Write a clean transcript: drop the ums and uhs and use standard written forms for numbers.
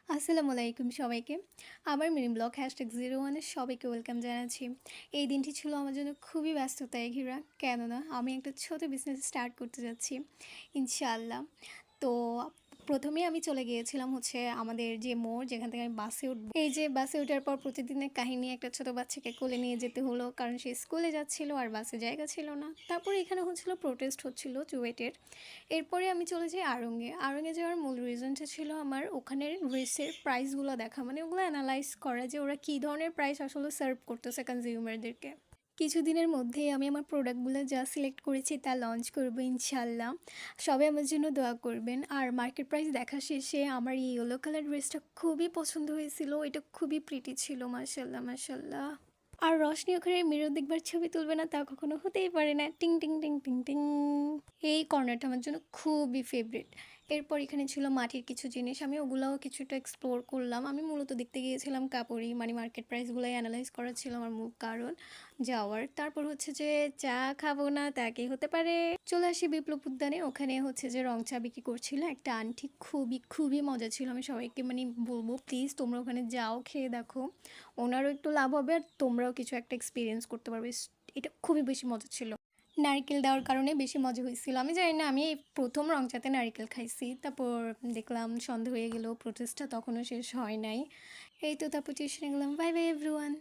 আসসালামু আলাইকুম সবাইকে। আমার মিনি ব্লগ #01 এর সবাইকে ওয়েলকাম জানাচ্ছি। এই দিনটি ছিল আমার জন্য খুবই ব্যস্ততায় ঘেরা। কেননা আমি একটা ছোট বিজনেস স্টার্ট করতে যাচ্ছি ইনশাআল্লাহ। তো ১ম এই আমি চলে গিয়েছিলাম হচ্ছে আমাদের যে মোড় যেখান থেকে আমি বাসে উঠব। এই যে বাসে ওঠার পর প্রতিদিনের কাহিনী একটা ছোট বাচ্চাকে কোলে নিয়ে যেতে হলো কারণ সে স্কুলে যাচ্ছিল আর বাসে জায়গা ছিল না। তারপরে এখানে হচ্ছিল প্রোটেস্ট হচ্ছিল চুয়েটের। এরপরে আমি চলে যাই আড়ং-এ। আড়ং-এ যাওয়ার মূল রিজনটা ছিল আমার ওখানের ড্রেসের প্রাইসগুলো দেখা। মানে ওগুলো অ্যানালাইজ করা যে ওরা কী ধরনের প্রাইস আসলে সার্ভ করতেছে কনজিউমারদেরকে। কিছুদিনের মধ্যেই আমি আমার প্রোডাক্টগুলো যা সিলেক্ট করেছি তা লঞ্চ করবো ইনশাআল্লাহ। সবাই আমার জন্য দোয়া করবেন। আর মার্কেট প্রাইস দেখা শেষে আমার এই ইয়েলো কালার ড্রেসটা খুবই পছন্দ হয়েছিল। এটা খুবই প্রিটি ছিল মাশাআল্লাহ, মাশাআল্লাহ। আর রশনি ওখানে মিরর দেখবার ছবি তুলবে না তা কখনো হতেই পারে না। টিং টিং টিং টিং টিং। এই কর্নারটা আমার জন্য খুবই ফেভারিট। এরপর এখানে ছিল মাটির কিছু জিনিস। আমি ওগুলাও কিছুটা এক্সপ্লোর করলাম। আমি মূলত দেখতে গিয়েছিলাম কাপড়ই। মানে মার্কেট প্রাইসগুলাই এনালাইজ করা ছিল আমার মূল কারণ যাওয়ার। তারপর হচ্ছে যে চা খাবো না তা কি হতে পারে? চলে আসি বিপ্লব উদ্যানে। ওখানে হচ্ছে যে রং চা বিক্রি করছিল একটা আন্টি। খুবই, খুবই মজা ছিল। আমি সবাইকে মানে বলব প্লিজ তোমরা ওখানে যাও, খেয়ে দেখো। ওনারও একটু লাভ হবে আর তোমরাও কিছু একটা এক্সপেরিয়েন্স করতে পারবে। এটা খুবই বেশি মজা ছিল। নারকেল দেওয়ার কারণে বেশি মজা হয়েছিল। আমি জানি না আমি এই ১ম রং চাতে নারিকেল খাইছি। তারপর দেখলাম সন্ধ্যা হয়ে গেল, প্রোটেস্টটা তখনও শেষ হয় নাই। এই তো তারপর টিউশনে গেলাম। Bye bye everyone.